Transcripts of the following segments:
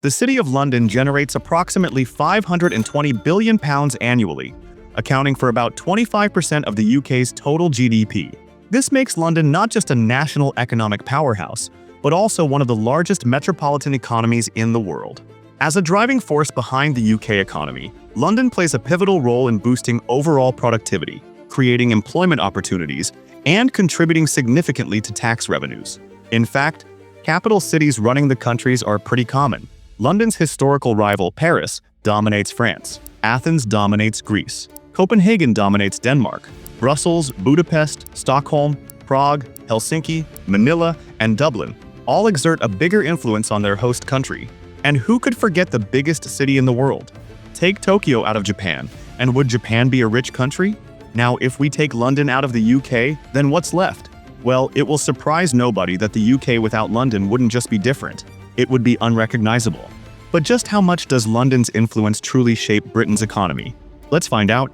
The City of London generates approximately £520 billion annually, accounting for about 25% of the UK's total GDP. This makes London not just a national economic powerhouse, but also one of the largest metropolitan economies in the world. As a driving force behind the UK economy, London plays a pivotal role in boosting overall productivity, creating employment opportunities, and contributing significantly to tax revenues. In fact, capital cities running the countries are pretty common. London's historical rival, Paris, dominates France. Athens dominates Greece. Copenhagen dominates Denmark. Brussels, Budapest, Stockholm, Prague, Helsinki, Manila, and Dublin all exert a bigger influence on their host country. And who could forget the biggest city in the world? Take Tokyo out of Japan, and would Japan be a rich country? Now, if we take London out of the UK, then what's left? Well, it will surprise nobody that the UK without London wouldn't just be different. It would be unrecognizable. But just how much does London's influence truly shape Britain's economy? Let's find out.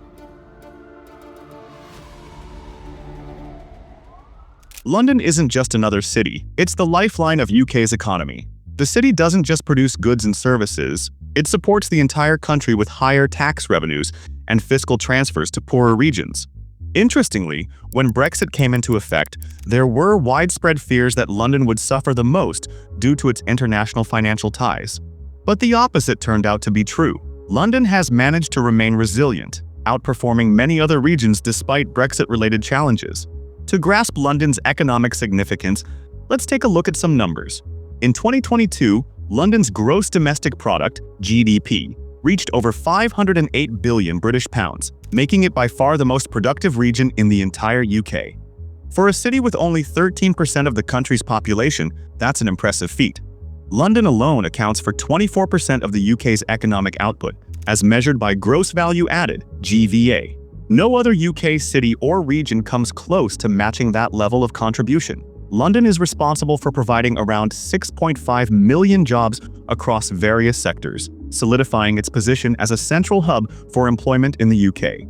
London isn't just another city, it's the lifeline of UK's economy. The city doesn't just produce goods and services, it supports the entire country with higher tax revenues and fiscal transfers to poorer regions. Interestingly, when Brexit came into effect, there were widespread fears that London would suffer the most due to its international financial ties. But the opposite turned out to be true. London has managed to remain resilient, outperforming many other regions despite Brexit-related challenges. To grasp London's economic significance, let's take a look at some numbers. In 2022, London's gross domestic product, GDP, reached over £508 billion British pounds, making it by far the most productive region in the entire UK. For a city with only 13% of the country's population, that's an impressive feat. London alone accounts for 24% of the UK's economic output, as measured by gross value added, GVA. No other UK city or region comes close to matching that level of contribution. London is responsible for providing around 6.5 million jobs across various sectors, solidifying its position as a central hub for employment in the UK.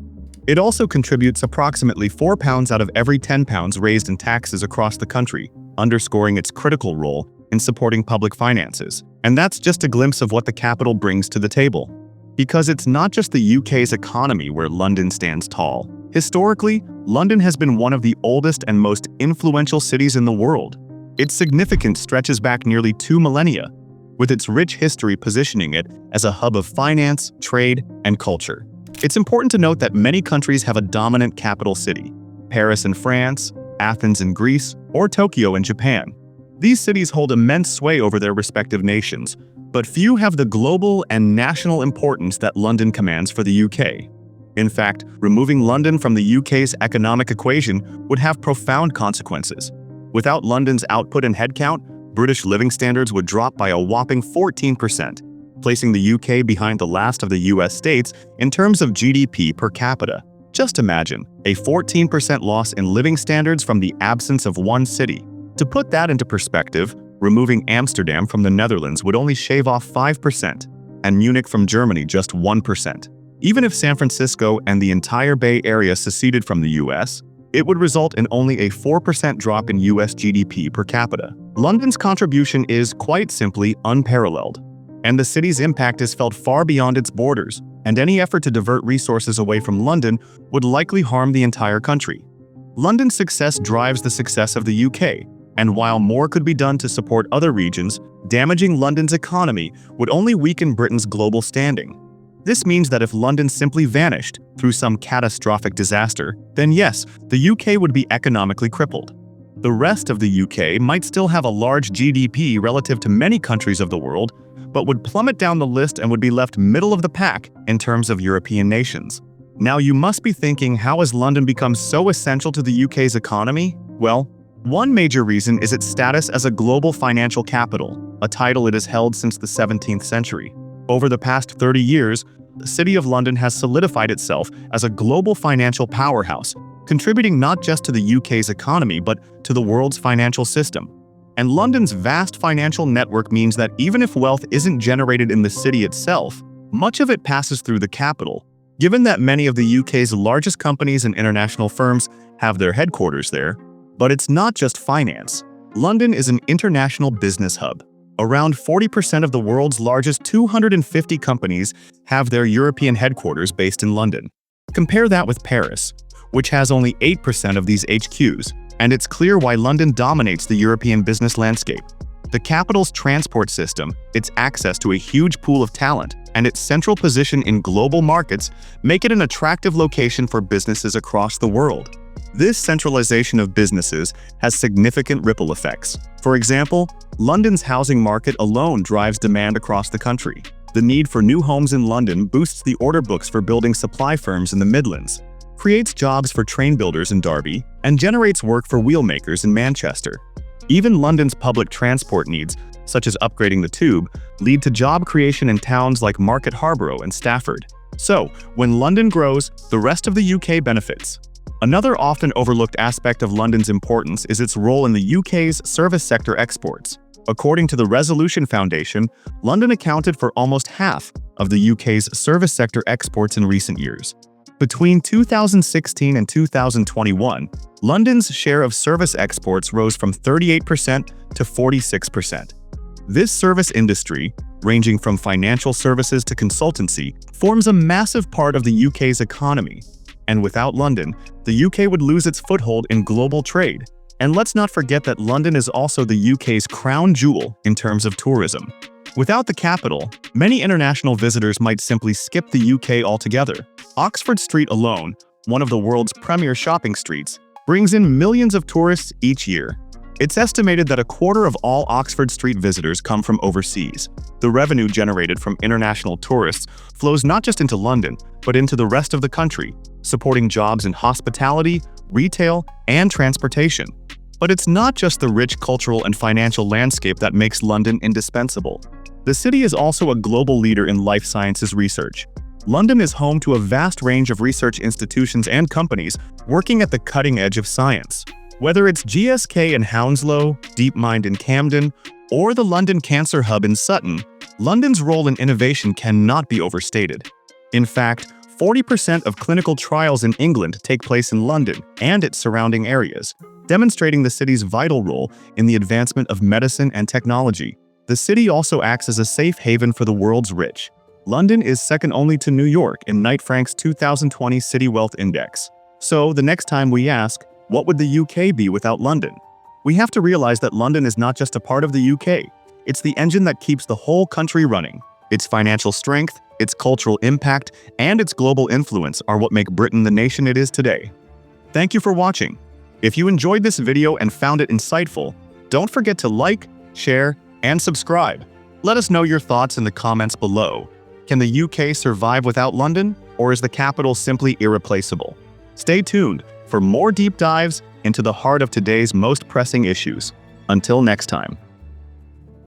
It also contributes approximately £4 out of every £10 raised in taxes across the country, underscoring its critical role in supporting public finances. And that's just a glimpse of what the capital brings to the table. Because it's not just the UK's economy where London stands tall. Historically, London has been one of the oldest and most influential cities in the world. Its significance stretches back nearly 2 millennia, with its rich history positioning it as a hub of finance, trade, and culture. It's important to note that many countries have a dominant capital city: Paris in France, Athens in Greece, or Tokyo in Japan. These cities hold immense sway over their respective nations, but few have the global and national importance that London commands for the UK. In fact, removing London from the UK's economic equation would have profound consequences. Without London's output and headcount, British living standards would drop by a whopping 14%, placing the UK behind the last of the US states in terms of GDP per capita. Just imagine a 14% loss in living standards from the absence of one city. To put that into perspective, removing Amsterdam from the Netherlands would only shave off 5%, and Munich from Germany just 1%. Even if San Francisco and the entire Bay Area seceded from the US, it would result in only a 4% drop in US GDP per capita. London's contribution is, quite simply, unparalleled, and the city's impact is felt far beyond its borders, and any effort to divert resources away from London would likely harm the entire country. London's success drives the success of the UK, and while more could be done to support other regions, damaging London's economy would only weaken Britain's global standing. This means that if London simply vanished through some catastrophic disaster, then yes, the UK would be economically crippled. The rest of the UK might still have a large GDP relative to many countries of the world, but would plummet down the list and would be left middle of the pack in terms of European nations. Now you must be thinking, how has London become so essential to the UK's economy? Well, one major reason is its status as a global financial capital, a title it has held since the 17th century. Over the past 30 years, the City of London has solidified itself as a global financial powerhouse, contributing not just to the UK's economy but to the world's financial system. And London's vast financial network means that even if wealth isn't generated in the city itself, much of it passes through the capital. Given that many of the UK's largest companies and international firms have their headquarters there, but it's not just finance. London is an international business hub. Around 40% of the world's largest 250 companies have their European headquarters based in London. Compare that with Paris, which has only 8% of these HQs, and it's clear why London dominates the European business landscape. The capital's transport system, its access to a huge pool of talent, and its central position in global markets make it an attractive location for businesses across the world. This centralization of businesses has significant ripple effects. For example, London's housing market alone drives demand across the country. The need for new homes in London boosts the order books for building supply firms in the Midlands, creates jobs for train builders in Derby, and generates work for wheelmakers in Manchester. Even London's public transport needs, such as upgrading the tube, lead to job creation in towns like Market Harborough and Stafford. So, when London grows, the rest of the UK benefits. Another often overlooked aspect of London's importance is its role in the UK's service sector exports. According to the Resolution Foundation, London accounted for almost half of the UK's service sector exports in recent years. Between 2016 and 2021, London's share of service exports rose from 38% to 46%. This service industry, ranging from financial services to consultancy, forms a massive part of the UK's economy. And without London, the UK would lose its foothold in global trade. And let's not forget that London is also the UK's crown jewel in terms of tourism. Without the capital, many international visitors might simply skip the UK altogether. Oxford Street alone, one of the world's premier shopping streets, brings in millions of tourists each year. It's estimated that a quarter of all Oxford Street visitors come from overseas. The revenue generated from international tourists flows not just into London, but into the rest of the country, supporting jobs in hospitality, retail, and transportation. But it's not just the rich cultural and financial landscape that makes London indispensable. The city is also a global leader in life sciences research. London is home to a vast range of research institutions and companies working at the cutting edge of science. Whether it's GSK in Hounslow, DeepMind in Camden, or the London Cancer Hub in Sutton, London's role in innovation cannot be overstated. In fact, 40% of clinical trials in England take place in London and its surrounding areas, demonstrating the city's vital role in the advancement of medicine and technology. The city also acts as a safe haven for the world's rich. London is second only to New York in Knight Frank's 2020 City Wealth Index. So, the next time we ask, what would the UK be without London? We have to realize that London is not just a part of the UK. It's the engine that keeps the whole country running. Its financial strength, its cultural impact, and its global influence are what make Britain the nation it is today. Thank you for watching. If you enjoyed this video and found it insightful, don't forget to like, share, and subscribe. Let us know your thoughts in the comments below. Can the UK survive without London, or is the capital simply irreplaceable? Stay tuned for more deep dives into the heart of today's most pressing issues. Until next time.